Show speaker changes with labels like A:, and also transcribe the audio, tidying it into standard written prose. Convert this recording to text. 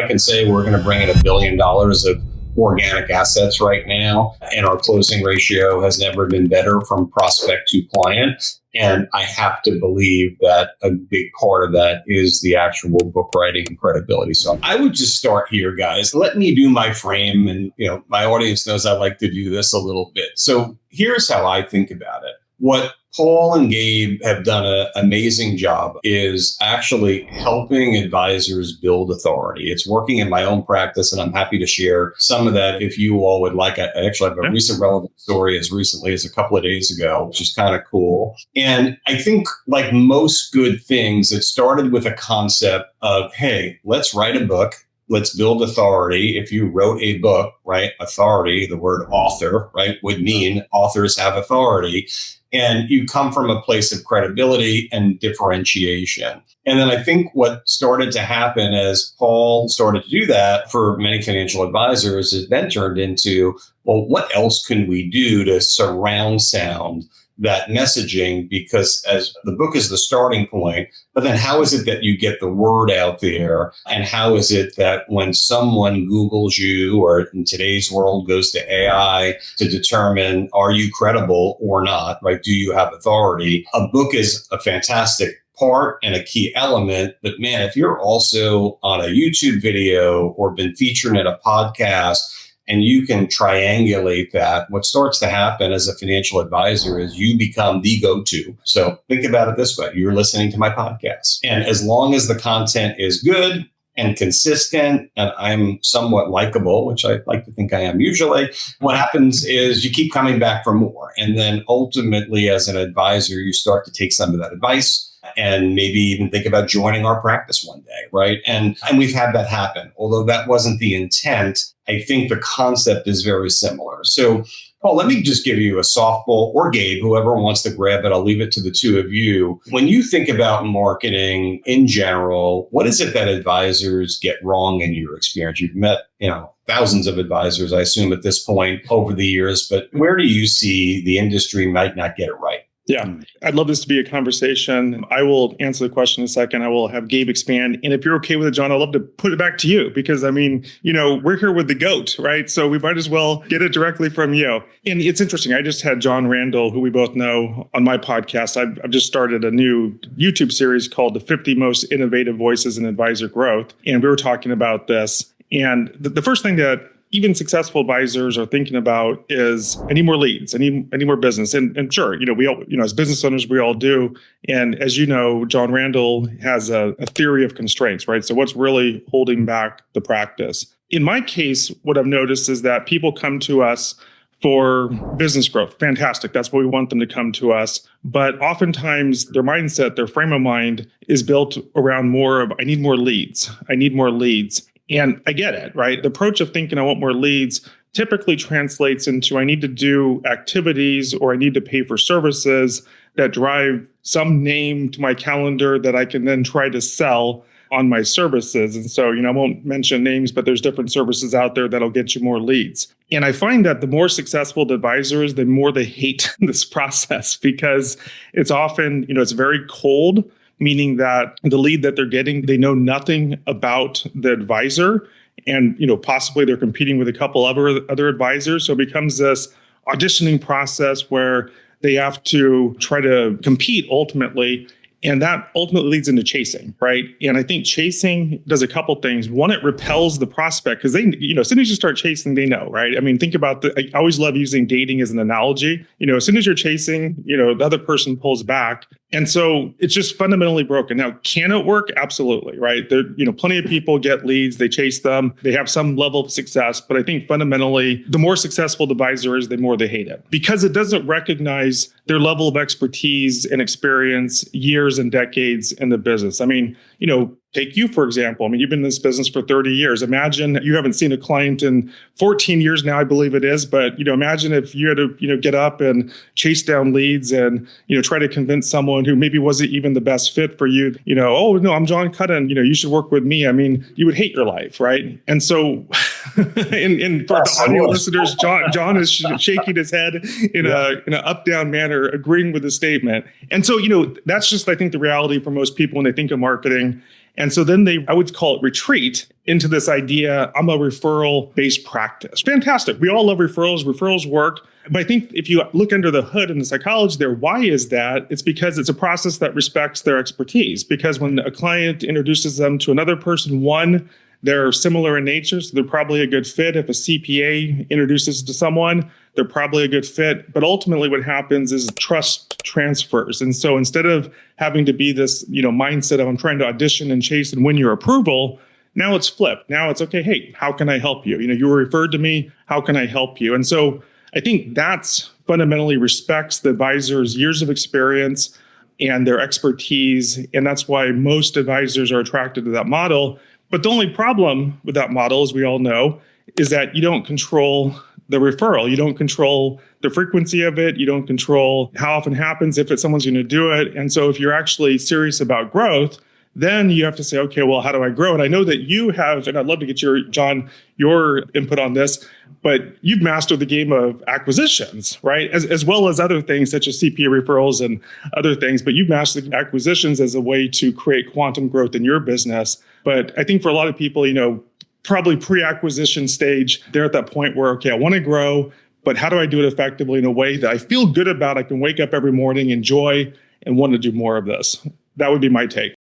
A: I can say we're going to bring in $1 billion of organic assets right now, and our closing ratio has never been better from prospect to client. And I have to believe that a big part of that is the actual book writing and credibility. So I would just start here, guys. Let me do my frame. And, my audience knows I like to do this a little bit. So here's how I think about it. What Paul and Gabe have done an amazing job is actually helping advisors build authority. It's working in my own practice, and I'm happy to share some of that if you all would like. I actually have a recent relevant story as recently as a couple of days ago, which is kind of cool. And I think like most good things, it started with a concept of, hey, let's write a book. Let's build authority. If you wrote a book, right, authority, the word author, right, would mean authors have authority. And you come from a place of credibility and differentiation. And then I think what started to happen as Paul started to do that for many financial advisors is then turned into, well, what else can we do to surround sound that messaging? Because as the book is the starting point, but then how is it that you get the word out there? And how is it that when someone Googles you, or in today's world goes to AI to determine, are you credible or not, right? Do you have authority? A book is a fantastic part and a key element. But man, if you're also on a YouTube video or been featured in a podcast, and you can triangulate that, what starts to happen as a financial advisor is you become the go-to. So think about it this way. You're listening to my podcast. And as long as the content is good and consistent, and I'm somewhat likable, which I like to think I am usually, what happens is you keep coming back for more. And then ultimately, as an advisor, you start to take some of that advice and maybe even think about joining our practice one day, right? And we've had that happen. Although that wasn't the intent, I think the concept is very similar. So, Paul, let me just give you a softball, or Gabe, whoever wants to grab it. I'll leave it to the two of you. When you think about marketing in general, what is it that advisors get wrong in your experience? You've met, thousands of advisors, I assume, at this point over the years, but where do you see the industry might not get it right?
B: Yeah, I'd love this to be a conversation. I will answer the question in a second. I will have Gabe expand. And if you're okay with it, Jon, I'd love to put it back to you because, we're here with the GOAT, right? So we might as well get it directly from you. And it's interesting. I just had John Randall, who we both know, on my podcast. I've just started a new YouTube series called The 50 Most Innovative Voices in Advisor Growth. And we were talking about this. And the first thing that even successful advisors are thinking about is, I need more leads, I need more business. And sure, we all, as business owners, we all do. And as you know, John Randall has a theory of constraints, right? So what's really holding back the practice? In my case, what I've noticed is that people come to us for business growth. Fantastic. That's what we want them to come to us. But oftentimes their mindset, their frame of mind is built around more of, I need more leads. I need more leads. And I get it, right? The approach of thinking I want more leads typically translates into I need to do activities or I need to pay for services that drive some name to my calendar that I can then try to sell on my services. And so, I won't mention names, but there's different services out there that'll get you more leads. And I find that the more successful the advisor is, the more they hate this process because it's often, it's very cold, meaning that the lead that they're getting, they know nothing about the advisor. And, possibly they're competing with a couple other advisors. So it becomes this auditioning process where they have to try to compete ultimately. And that ultimately leads into chasing, right? And I think chasing does a couple things. One, it repels the prospect because they, as soon as you start chasing, they know, right? I mean, think about I always love using dating as an analogy. As soon as you're chasing, the other person pulls back. And so it's just fundamentally broken. Now, can it work? Absolutely, right? There, plenty of people get leads, they chase them, they have some level of success. But I think fundamentally, the more successful the advisor is, the more they hate it because it doesn't recognize their level of expertise and experience, years and decades in the business. I mean, take you, for example. I mean, you've been in this business for 30 years. Imagine you haven't seen a client in 14 years now, I believe it is. But, imagine if you had to, get up and chase down leads and, try to convince someone who maybe wasn't even the best fit for you, oh, no, I'm Jon Kuttin, you should work with me. I mean, you would hate your life, right? And so, and for the audio listeners, Jon is shaking his head in an up-down manner, agreeing with the statement. And so, that's just, I think, the reality for most people when they think of marketing. And so then I would call it retreat into this idea, I'm a referral-based practice. Fantastic. We all love referrals. Referrals work. But I think if you look under the hood in the psychology there, why is that? It's because it's a process that respects their expertise. Because when a client introduces them to another person, one, they're similar in nature, so they're probably a good fit. If a CPA introduces to someone, they're probably a good fit. But ultimately what happens is trust transfers. And so instead of having to be this, mindset of I'm trying to audition and chase and win your approval, now it's flipped. Now it's okay, hey, how can I help you? You were referred to me, how can I help you? And so I think that's fundamentally respects the advisor's years of experience and their expertise. And that's why most advisors are attracted to that model. But the only problem with that model, as we all know, is that you don't control the referral. You don't control the frequency of it. You don't control how often it happens, if someone's going to do it. And so if you're actually serious about growth, then you have to say, okay, well, how do I grow? And I know that you have, and I'd love to get Jon, your input on this, but you've mastered the game of acquisitions, right? As well as other things such as CPA referrals and other things, but you've mastered acquisitions as a way to create quantum growth in your business. But I think for a lot of people, probably pre-acquisition stage, they're at that point where, okay, I want to grow, but how do I do it effectively in a way that I feel good about? I can wake up every morning, enjoy, and want to do more of this. That would be my take.